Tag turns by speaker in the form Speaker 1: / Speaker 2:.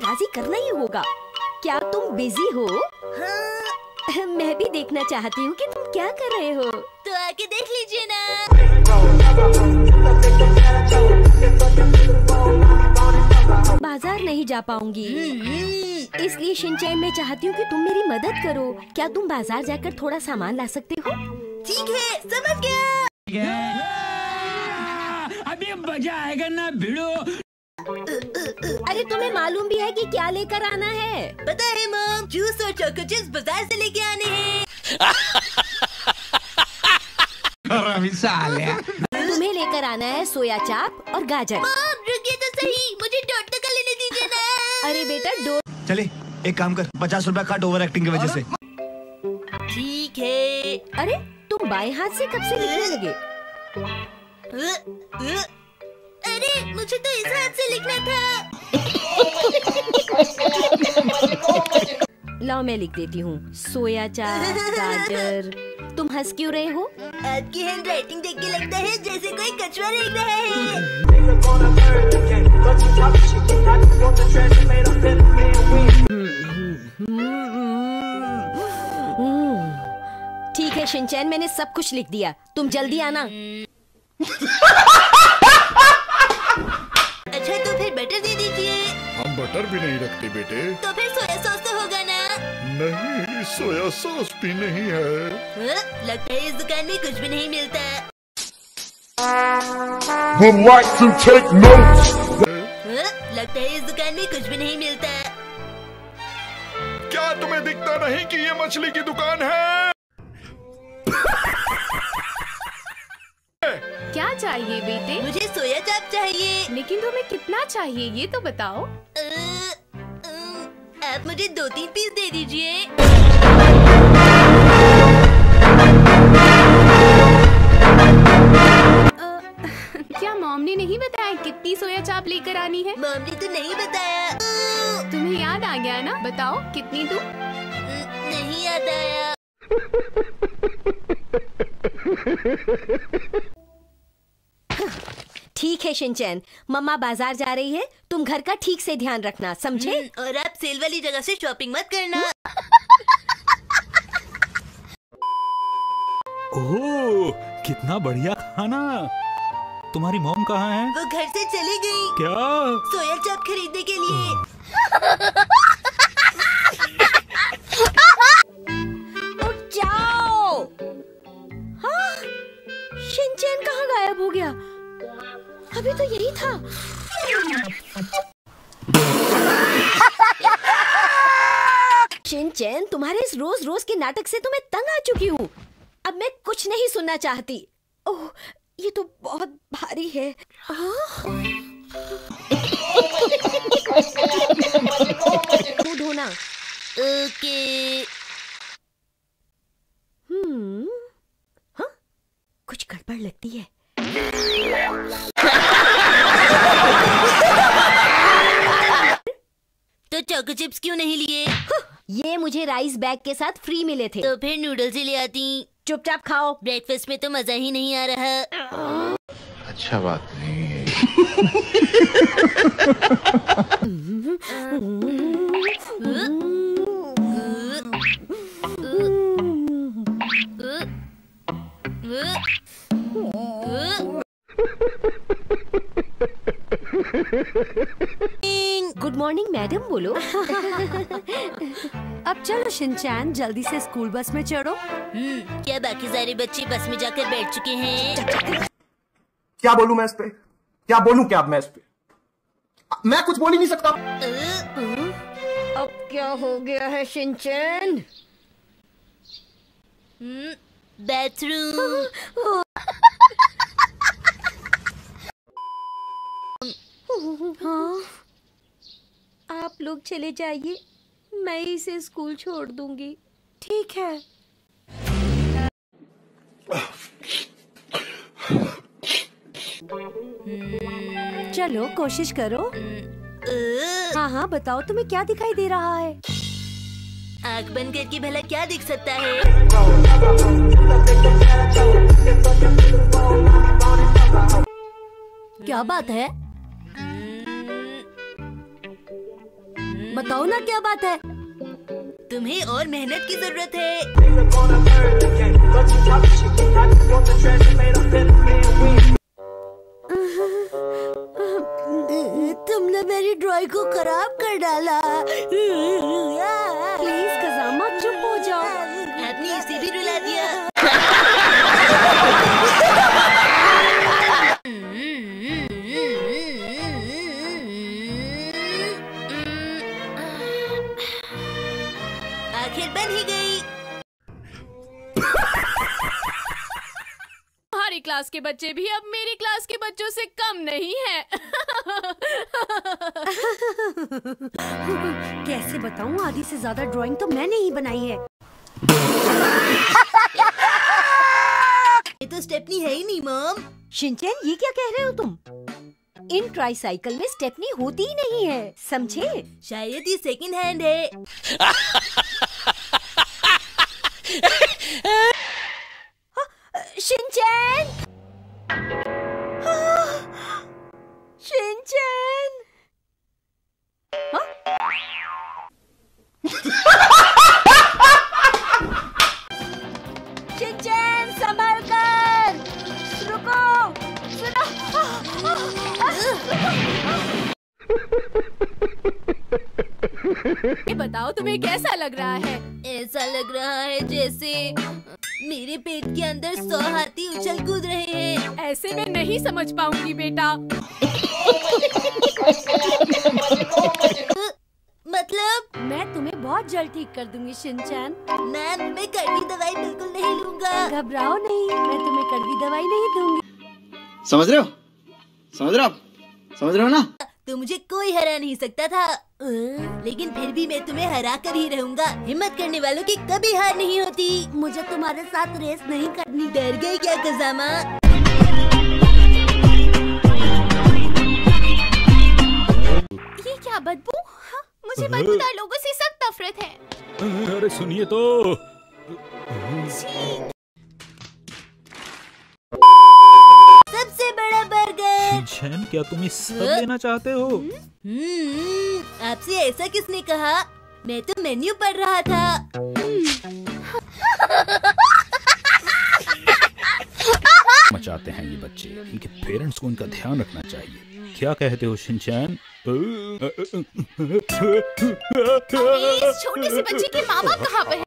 Speaker 1: बल्लेबाजी करना ही होगा। क्या तुम बिजी हो?
Speaker 2: हाँ।
Speaker 1: मैं भी देखना चाहती हूँ कि तुम क्या कर रहे हो।
Speaker 2: तो आके देख लीजिए ना।
Speaker 1: बाजार नहीं जा पाऊंगी, इसलिए शिनचैन मैं चाहती हूँ कि तुम मेरी मदद करो। क्या तुम बाजार जाकर थोड़ा सामान ला सकते हो?
Speaker 2: ठीक है, समझ गया।
Speaker 3: अभी मजा आएगा ना भिड़ो।
Speaker 1: अरे तुम्हें मालूम भी है कि क्या लेकर आना है?
Speaker 2: पता है मॉम, जूस और चोको चिप्स बाजार से लेके आने हैं।
Speaker 1: तुम्हें लेकर आना है सोया चाप और गाजर।
Speaker 2: मॉम रुकिए तो सही, मुझे डॉक्टर का लेने दीजिए ना।
Speaker 1: अरे बेटा
Speaker 4: चले एक काम कर, 50 रुपया काट ओवर एक्टिंग की वजह से।
Speaker 2: ठीक है।
Speaker 1: अरे तुम बाएं हाथ से कब से लिखने लगे?
Speaker 2: अरे मुझे तो इस हाथ से लिखना था।
Speaker 1: लाओ मैं लिख देती हूँ। सोया चाप, गाजर। तुम हंस क्यों रहे हो?
Speaker 2: आपकी हैंड राइटिंग देख के लगता है जैसे कोई कछुआ देख रहा है।
Speaker 1: ठीक है शिनचैन, मैंने सब कुछ लिख दिया। तुम जल्दी आना।
Speaker 2: अच्छा तो फिर बटर दे दीजिए।
Speaker 5: हम बटर भी नहीं रखते बेटे।
Speaker 2: तो फिर सोया सॉस तो होगा ना?
Speaker 5: नहीं, सोया सॉस भी नहीं है।
Speaker 2: लगता है इस दुकान में कुछ भी नहीं मिलता।
Speaker 5: Would like to take notes.
Speaker 2: लगता है इस दुकान में कुछ भी नहीं मिलता।
Speaker 5: क्या तुम्हें दिखता नहीं कि ये मछली की दुकान है?
Speaker 6: क्या चाहिए बेटे?
Speaker 2: मुझे सोया चाप चाहिए।
Speaker 6: लेकिन तुम्हें कितना चाहिए ये तो बताओ।
Speaker 2: आप मुझे 2-3 पीस दे दीजिए।
Speaker 6: क्या मॉम ने नहीं बताया कितनी सोया चाप लेकर आनी है?
Speaker 2: मॉम ने तो नहीं बताया।
Speaker 6: तुम्हें याद आ गया ना? बताओ कितनी तुम?
Speaker 2: नहीं याद आया।
Speaker 1: ठीक है शिनचैन, मम्मा बाजार जा रही है, तुम घर का ठीक से ध्यान रखना, समझे?
Speaker 2: और आप सेल वाली जगह से शॉपिंग मत करना।
Speaker 3: ओह कितना बढ़िया खाना। तुम्हारी मॉम कहाँ है?
Speaker 2: वो घर से चली गई।
Speaker 3: क्या?
Speaker 2: सोया चाप खरीदने के लिए।
Speaker 1: उठ जाओ। हाँ, शिनचैन कहाँ गायब हो गया? अभी तो यही था। शिनचैन, तुम्हारे इस रोज रोज के नाटक से तो मैं तंग आ चुकी हूँ। अब मैं कुछ नहीं सुनना चाहती। ओह, ये तो बहुत भारी है। मुंह धोना।
Speaker 2: ओके।
Speaker 1: हाँ, कुछ गड़बड़ लगती है।
Speaker 2: तो चोको चिप्स क्यों नहीं लिए?
Speaker 1: ये मुझे राइस बैग के साथ फ्री मिले थे।
Speaker 2: तो फिर नूडल्स ही ले आती।
Speaker 1: चुपचाप खाओ।
Speaker 2: ब्रेकफास्ट में तो मजा ही नहीं आ रहा।
Speaker 5: अच्छा बात नहीं है।
Speaker 1: गुड मॉर्निंग मैडम बोलो।
Speaker 7: अब चलो शिनचैन, जल्दी से स्कूल बस में चढ़ो।
Speaker 2: क्या बाकी सारे बच्चे बस में जाकर बैठ चुके हैं?
Speaker 8: क्या बोलूं मैं इस पे? क्या बोलूं क्या अब मैं इस पे? मैं कुछ बोल ही नहीं सकता।
Speaker 1: अब क्या हो गया है शिनचैन?
Speaker 2: बाथरूम।
Speaker 1: हाँ, आप लोग चले जाइए, मैं इसे स्कूल छोड़ दूंगी।
Speaker 7: ठीक है। चलो कोशिश करो। हाँ हाँ बताओ, तुम्हें क्या दिखाई दे रहा है?
Speaker 2: आँख बंद करके भला क्या दिख सकता है?
Speaker 7: क्या बात है? बताओ ना क्या बात है।
Speaker 2: तुम्हें और मेहनत की जरूरत है।
Speaker 7: तुमने मेरी ड्राइंग को खराब कर डाला। प्लीज कज़ामा चुप हो जाओ।
Speaker 2: आपने इसे भी रुला दिया। आखिर बन ही गई।
Speaker 6: हमारी क्लास के बच्चे भी अब मेरी क्लास के बच्चों से कम नहीं हैं।
Speaker 7: कैसे बताऊं, आधी से ज्यादा ड्राइंग तो मैंने ही बनाई है।
Speaker 2: ये तो स्टेपनी है ही नहीं मॉम।
Speaker 7: शिनचैन, ये क्या कह रहे हो तुम? इन ट्राईसाइकिल में स्टेपनी होती ही नहीं है, समझे?
Speaker 2: शायद ये सेकंड हैंड है।
Speaker 7: शिनचैन! शिनचैन! शिनचैन, संभल कर! रुको!
Speaker 6: ये बताओ तुम्हें कैसा लग रहा है?
Speaker 2: ऐसा लग रहा है जैसे मेरे पेट के अंदर 100 हाथी उछल कूद रहे हैं।
Speaker 6: ऐसे में नहीं समझ पाऊंगी बेटा।
Speaker 2: मतलब?
Speaker 7: मैं तुम्हें बहुत जल्द ठीक कर दूंगी शिनचैन।
Speaker 2: मैम, मैं कड़वी दवाई बिल्कुल नहीं लूंगा।
Speaker 7: घबराओ नहीं, मैं तुम्हें कड़वी दवाई नहीं दूंगी।
Speaker 9: समझ रहे हो? समझ रहे हो आप? समझ रहे हो ना?
Speaker 2: तो मुझे कोई हरा नहीं सकता था, लेकिन फिर भी मैं तुम्हें हरा कर ही रहूंगा। हिम्मत करने वालों की कभी हार नहीं होती।
Speaker 7: मुझे तुम्हारे साथ रेस नहीं करनी।
Speaker 2: डर गई क्या कज़ामा?
Speaker 6: ये क्या बदबू? हाँ, मुझे बदबूदार लोगों से सख्त नफरत है।
Speaker 3: अरे सुनिए तो।
Speaker 2: सबसे बड़ा बर्गर।
Speaker 3: शिनचैन, क्या तुम ये सब लेना चाहते हो?
Speaker 2: आपसे ऐसा किसने कहा? मैं तो मेन्यू पढ़ रहा था।
Speaker 3: मचाते हैं ये बच्चे, इनके पेरेंट्स को इनका ध्यान रखना चाहिए। क्या कहते हो शिनचैन?
Speaker 6: इस छोटे से बच्चे के माँ बाप कहाँ पे हैं?